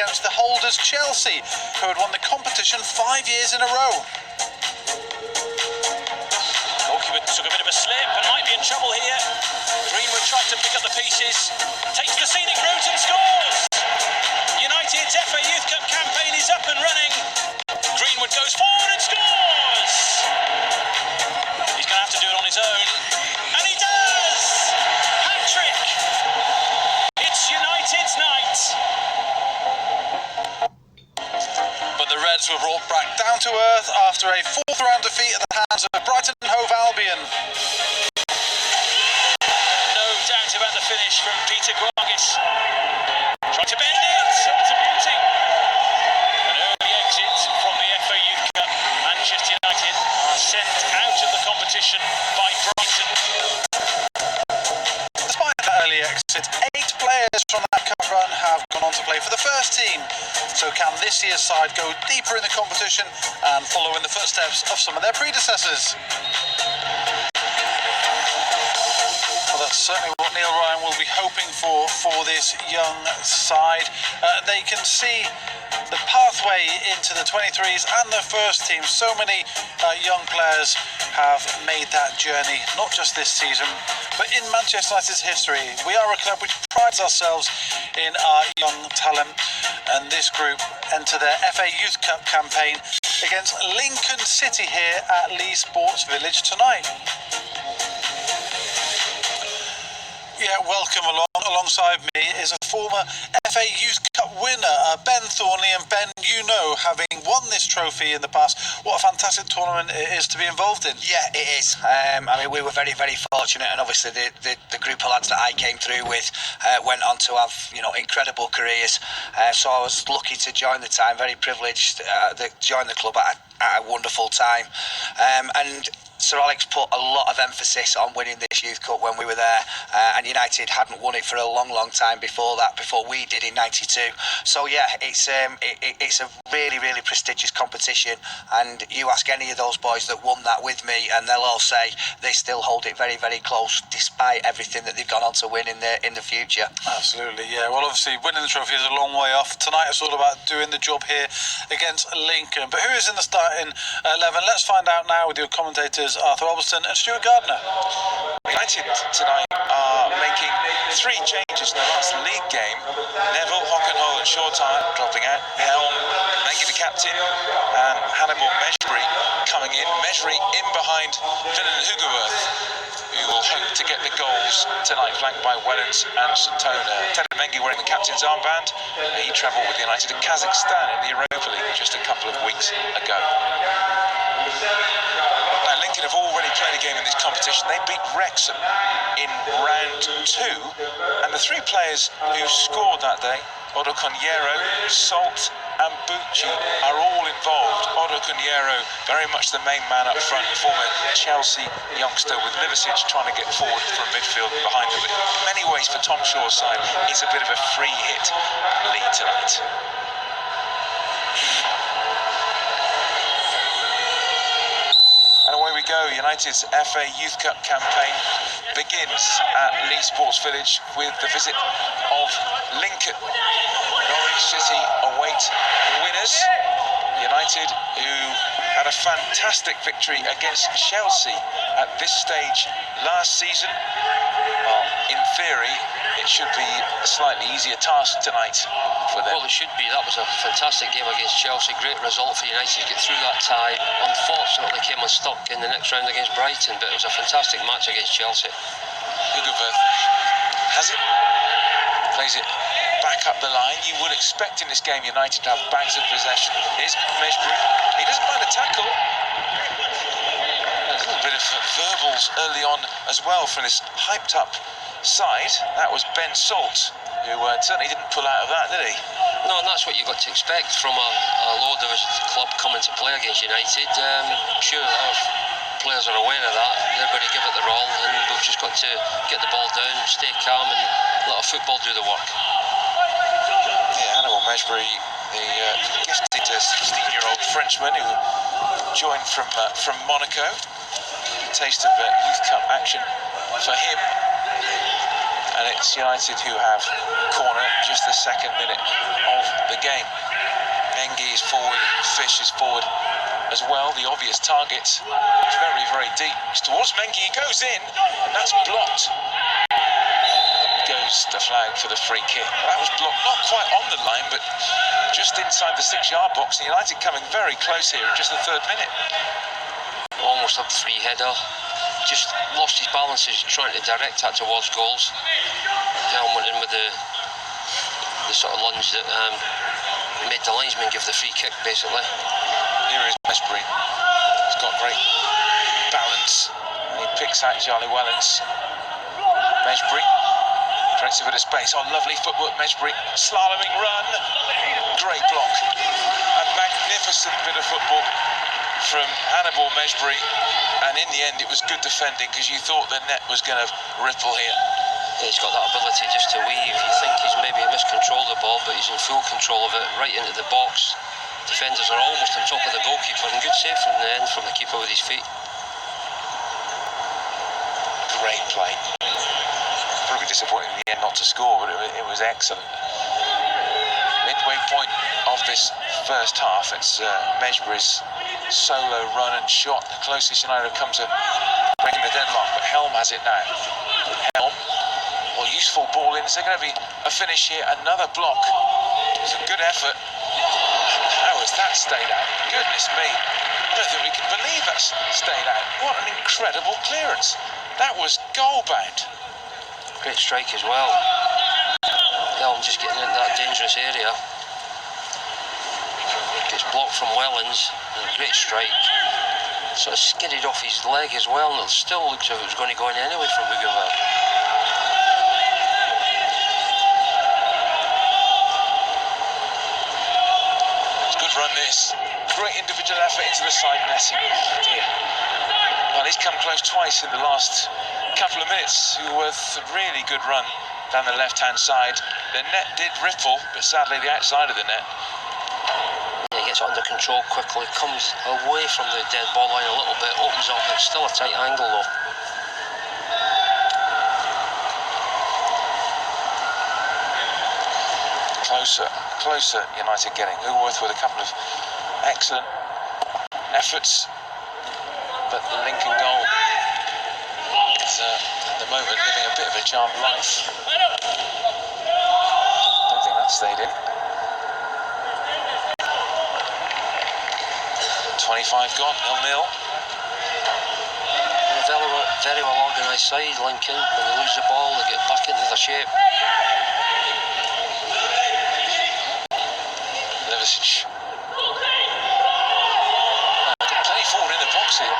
against the holders Chelsea, who had won the competition 5 years in a row. Goalkeeper took a bit of a slip and might be in trouble here. Greenwood tried to pick up the pieces, takes the scenic route and scores! United's FA Youth Cup campaign is up and running. Greenwood goes forward and scores! He's going to have to do it on his own, and he does! Hat-trick! It's United's night! But the Reds were brought back down to earth after a fourth round defeat at the hands of Brighton and Hove Albion. No doubt about the finish from Peter Grogis. Trying to bend it, so it's a beauty. An early exit from the FA Youth Cup. Manchester United are sent out of the competition by Brighton. Despite that early exit, 8 players from that cup run have gone on to play for the first team. So can this year's side go deeper in the competition and follow in the footsteps of some of their predecessors? Well, that's certainly what Neil Ryan will be hoping for this young side. They can see the pathway into the 23s and the first team. So many young players have made that journey, not just this season, but in Manchester United's history. We are a club which prides ourselves in our young talent, and this group enter their FA Youth Cup campaign against Lincoln City here at Leigh Sports Village tonight. Yeah, welcome along. Alongside me is a former FA Youth Cup winner, Ben Thornley. And Ben, you know, having won this trophy in the past, what a fantastic tournament it is to be involved in. Yeah, it is. I mean, we were very, very fortunate, and obviously the group of lads that I came through with went on to have, you know, incredible careers. So I was lucky to join the time, very privileged to join the club at a wonderful time. And Sir Alex put a lot of emphasis on winning this Youth Cup when we were there, and United hadn't won it for a long, long time before that, before we did in '92. So yeah, it's a really, really prestigious competition, and you ask any of those boys that won that with me, and they'll all say they still hold it very, very close, despite everything that they've gone on to win in the future. Absolutely, yeah. Well, obviously, winning the trophy is a long way off. Tonight it's all about doing the job here against Lincoln. But who is in the starting 11? Let's find out now with your commentators Arthur Albiston and Stuart Gardner. United tonight are making 3 changes in the last league game. Neville, Hockenhull and Shortire dropping out. Helm, Mengi the captain, and Hannibal Mejbri coming in. Mejbri in behind Finan Hugoworth, who will hope to get the goals tonight, flanked by Wellens and Santona. Ted Mengi wearing the captain's armband. He travelled with United to Kazakhstan in the Europa League just a couple of weeks ago. Lincoln have already played a game in this competition. They beat Wrexham in round 2, and the 3 players who scored that day, Odoconiero, Salt and Bucci, are all involved. Odoconiero very much the main man up front, former Chelsea youngster with Liverpool trying to get forward from midfield behind him. But in many ways for Tom Shaw's side, it's a bit of a free hit lead tonight. And away we go. United's FA Youth Cup campaign begins at Leigh Sports Village with the visit of Lincoln. Norwich City await the winners. United, who had a fantastic victory against Chelsea at this stage last season. Well, in theory, it should be a slightly easier task tonight for them. Well, it should be. That was a fantastic game against Chelsea. Great result for United to get through that tie. Unfortunately, came unstuck in the next round against Brighton, but it was a fantastic match against Chelsea. Hugoworth has it, plays it back up the line. You would expect in this game United to have bags of possession. Here's Mejbri. He doesn't mind a tackle. A little bit of verbals early on as well from this hyped up side. That was Ben Salt, who certainly didn't pull out of that, did he? No, and that's what you've got to expect from a load of a club coming to play against United. I'm sure our players are aware of that. They're going to give it their all, and we've just got to get the ball down, stay calm, and let our football do the work. Yeah, Hannibal Mejbri, the gifted 16-year-old Frenchman who joined from Monaco. A taste of Youth Cup action for him. and it's United who have corner just the second minute of the game. Mengi is forward, Fish is forward as well. The obvious target. It's very, very deep. It's towards Mengi. He goes in, and that's blocked. Goes the flag for the free kick. That was blocked, not quite on the line, but just inside the 6-yard box. And United coming very close here in just the 3rd minute. Almost up 3-header. Just lost his balance as he's trying to direct that towards goals. Helm went in with the sort of lunge that made the linesman give the free kick, basically. Here is Meshbury. He's got great balance, and he picks out Charlie Wellens. Meshbury creates a bit of space. Oh, lovely footwork, Meshbury. Slaloming run. Great block. A magnificent bit of football from Hannibal Meshbury. And in the end, it was good defending, because you thought the net was going to ripple here. He's got that ability just to weave. You think he's maybe miscontrolled the ball, but he's in full control of it, right into the box. Defenders are almost on top of the goalkeeper, and good save from the end from the keeper with his feet. Great play. Probably disappointing in the end not to score, but it was excellent. Midway point of this first half, it's Meshbury's solo run and shot, the closest United have come to breaking the deadlock, but Helm has it now. Helm. Well, useful ball in. Is there going to be a finish here? Another block. It's a good effort. How has that stayed out? Goodness me. I don't think we can believe that's stayed out. What an incredible clearance. That was goal-bound. Great strike as well. Helm just getting into that dangerous area. Gets blocked from Wellens. Great strike. Sort of skidded off his leg as well, and it still looks as if it was going to go in anyway from Bougainville. Run this. Great individual effort into the side netting. Oh dear. Well, he's come close twice in the last couple of minutes. With a really good run down the left-hand side. The net did ripple, but sadly the outside of the net. Yeah, he gets it under control quickly, comes away from the dead ball line a little bit, opens up. It's still a tight angle though. Closer United getting. Uworth with a couple of excellent efforts, but the Lincoln goal is at the moment living a bit of a charmed life. Don't think that stayed in. 25 gone, 0-0. Very well organised side, Lincoln. When they lose the ball, they get back into their shape. Plenty forward in the box here.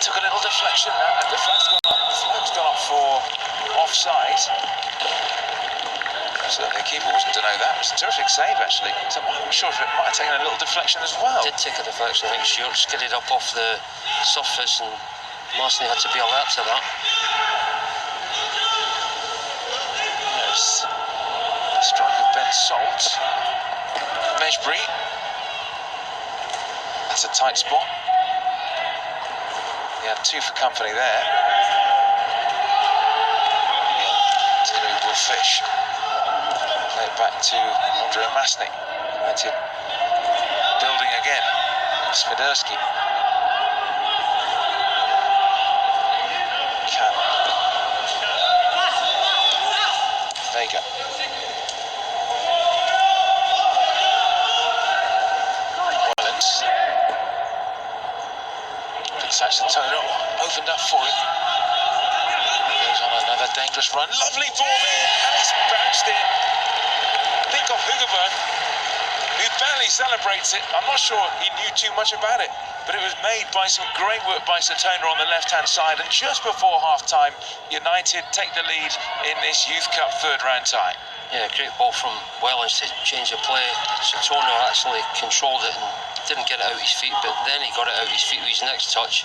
Took a little deflection now, and the flag's gone up for offside. Certainly the keeper wasn't to know that. It was a terrific save actually. So I'm sure if it might have taken a little deflection as well. Did take a deflection. I think Stewart skidded up off the surface, and Marsley had to be alert to that. Yes. Strike of Ben Salt. Meshbury. That's a tight spot. He had 2 for company there. Yeah, it's going to be Will Fish. Play it back to Andre Masnik. United building again. Swiderski. Vega. Tono opened up for him. Goes on another dangerous run. Lovely ball in, and it's bounced in. Think of Hugoberg, who barely celebrates it. I'm not sure he knew too much about it, but it was made by some great work by Tono on the left-hand side. And just before half-time, United take the lead in this Youth Cup third-round tie. Yeah, great ball from Wellens to change the play. Tono actually controlled it and didn't get it out his feet, but then he got it out his feet with his next touch.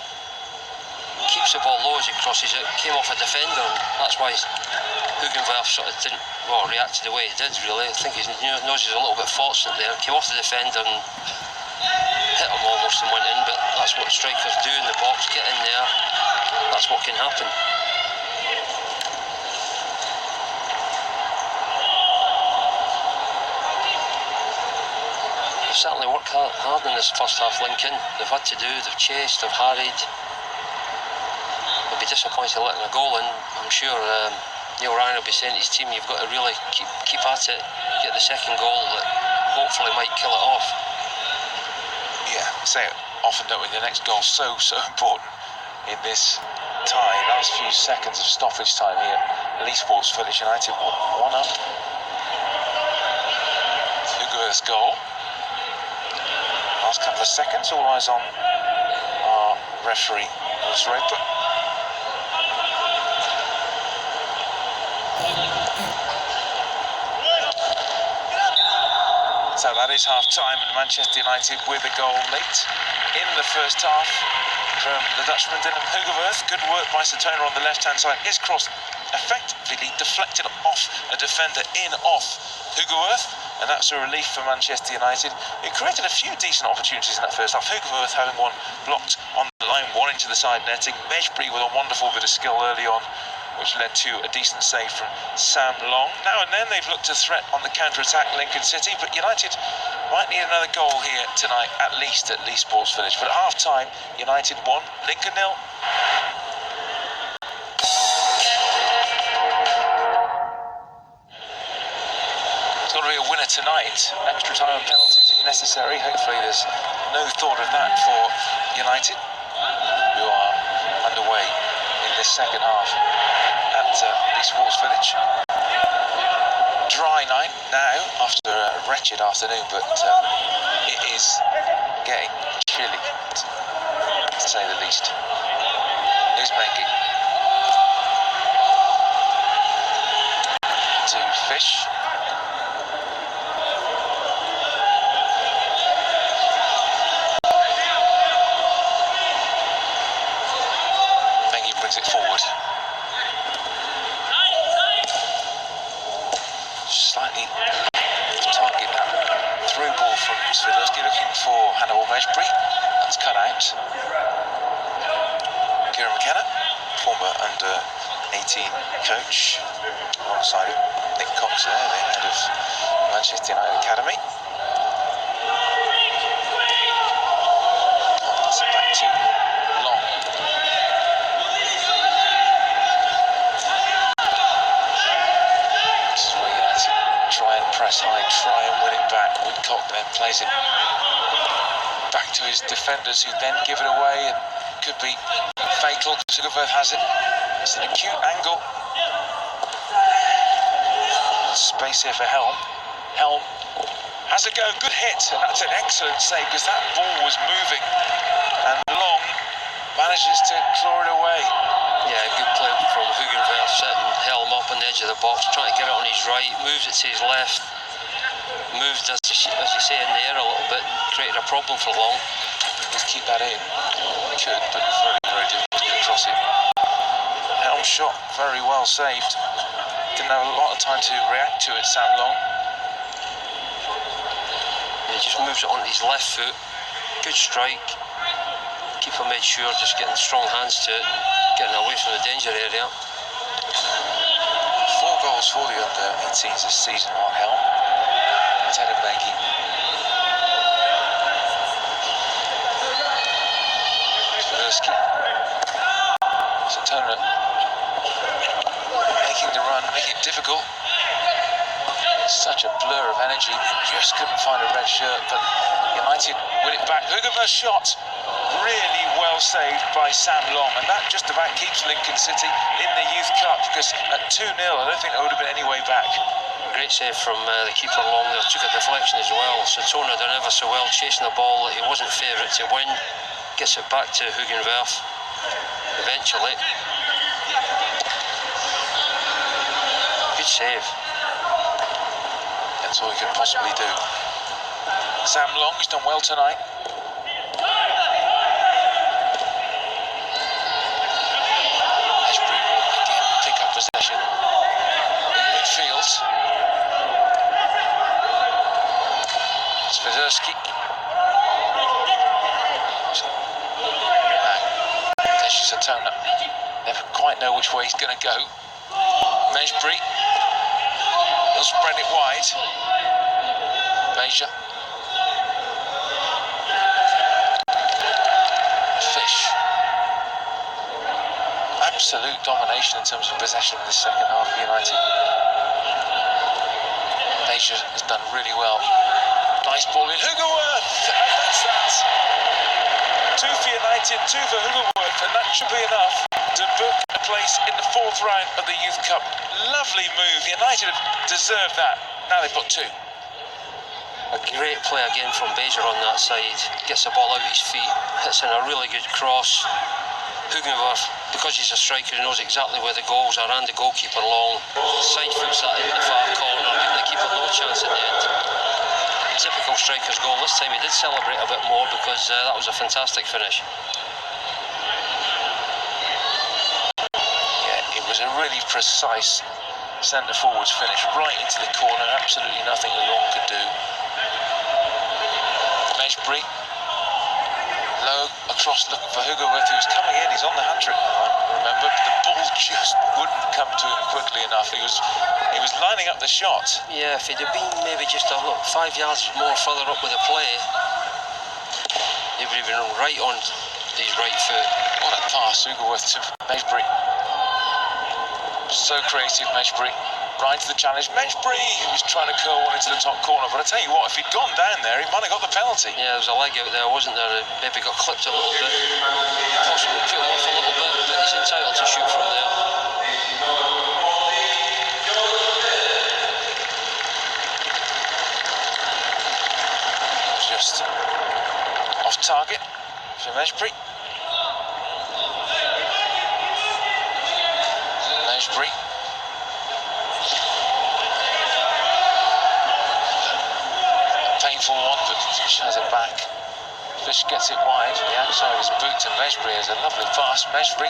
Keeps the ball low as he crosses it, came off a defender, and that's why Hugenwerf sort of didn't react the way he did really. I think his nose is a little bit fortunate there. Came off the defender and hit him almost and went in, but that's what strikers do in the box, get in there, that's what can happen. they've certainly worked hard in this first half, Lincoln. They've had to do, they've chased, they've harried. They'll be disappointed letting a goal in. I'm sure Neil Ryan will be saying to his team, you've got to really keep at it, get the second goal that hopefully might kill it off. Yeah, say it often, don't we? The next goal so important in this tie. Last few seconds of stoppage time here at Leigh Sports Village. United 1 up. Hugo's goal. Last couple of seconds, all eyes on our referee, Lewis Raper. So that is half-time, and Manchester United with a goal late in the first half from the Dutchman Dylan Hugoworth. Good work by Satona on the left-hand side. His cross effectively deflected off a defender off Hugoworth, and that's a relief for Manchester United. It created a few decent opportunities in that first half. Hugoworth having one blocked on the line, one into the side netting. Mejbri with a wonderful bit of skill early on, which led to a decent save from Sam Long. Now and then they've looked to threat on the counter-attack Lincoln City, but United might need another goal here tonight, at least at Leigh Sports Village. But at half-time, United 1, Lincoln 0. It's got to be a winner tonight. Extra time and penalties if necessary. Hopefully there's no thought of that for United, who are underway in this second half at Leigh Sports Village. Dry night now after a wretched afternoon, but it is getting chilly, to say the least. Here's Mengi to Fish. Mengi brings it forward. Slightly target that through ball from Swiderski, looking for Hannibal Mejbri. That's cut out. Kieran McKenna, former under-18 coach, alongside Nick Cox there, the head of Manchester United Academy. It's back to Long. Try and press high, try and win it back. Woodcock then plays it back to his defenders, who then give it away, and could be fatal because Hugoworth has it. It's an acute angle. Space here for Helm. Helm has a go, good hit, and that's an excellent save because that ball was moving, and Long manages to claw it away. Yeah, good play from Hugenberg, setting Helm up on the edge of the box, trying to get it on his right, moves it to his left, moved, as you say, in the air a little bit, created a problem for Long. Let's keep that in. Could, but very difficult to cross it. Helm shot very well saved. Didn't have a lot of time to react to it, Sam Long. He just moves it on his left foot, good strike. Keeper made sure, just getting strong hands to it, getting away from the danger area. 4 goals for the under-18s this season, Mark Helm. Ted and Mengi. Swiderski. Satona making the run, making it difficult. Such a blur of energy, just couldn't find a red shirt, but United win it back. Hugoworth's shot, really well saved by Sam Long, and that just about keeps Lincoln City in the Youth Cup, because at 2-0, I don't think there would have been any way back. Great save from the keeper Long there, took a deflection as well. Satona done ever so well, chasing the ball that he wasn't favourite to win, gets it back to Hugenwerf eventually. Good save. That's all he could possibly do. Sam Long has done well tonight. Mejbri will again pick up possession in midfield. Swiderski. There's Satona. Never quite know which way he's going to go. Mejbri. He'll spread it wide. Beja. absolute domination in terms of possession in the second half for United. Asia has done really well. Nice ball in Hugoworth, and that's that. 2 for United, 2 for Hugoworth, and that should be enough to book a place in the 4th round of the Youth Cup. Lovely move. United have deserved that. Now they've got 2. A great play again from Beja on that side. Gets the ball out his feet, hits in a really good cross. Hugenworth, because he's a striker, he knows exactly where the goals are and the goalkeeper long. Side foots that in the far corner, giving the keeper no chance in the end. Typical striker's goal. This time he did celebrate a bit more because that was a fantastic finish. Yeah, it was a really precise centre forwards finish right into the corner. Absolutely nothing that Long could do. Mejbri low across looking for Hugoworth, who's coming in. He's on the hat-trick, remember, but the ball just wouldn't come to him quickly enough. He was lining up the shot. Yeah, if he'd have been maybe just a look 5 yards more further up with the play, he would have been right on his right foot. What a pass, Hugoworth to Mejbri. So creative, Mejbri. Right to the challenge. Mejbri, who was trying to curl one into the top corner. But I tell you what, if he'd gone down there, he might have got the penalty. Yeah, there was a leg out there, wasn't there? It maybe got clipped a little bit. Possibly put him off a little bit, but he's entitled to shoot from there. Just off target for Mejbri. Mejbri. Painful one, but Fish has it back. Fish gets it wide, the outside of his boot to Mejbri is a lovely pass. Mejbri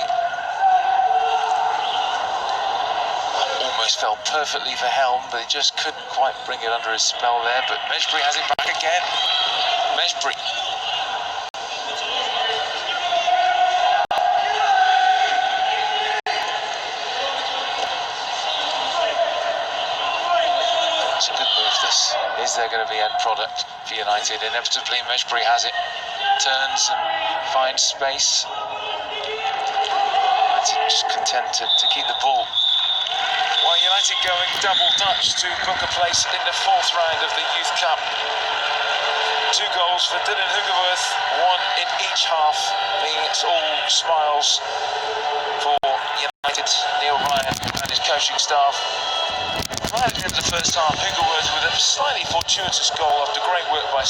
almost fell perfectly for Helm, but he just couldn't quite bring it under his spell there. But Mejbri has it back again. Mejbri. It's a good move, this. Is there going to be end product for United? Inevitably, Mejbri has it. Turns and finds space. United just content to keep the ball. Well, United going double Dutch to book a place in the 4th round of the Youth Cup. 2 goals for Dylan Hugoworth, 1 in each half, meaning it's all smiles for United, Neil Ryan and his coaching staff. Right at the end of the first half, Hugoworth with a slightly fortuitous goal after great work by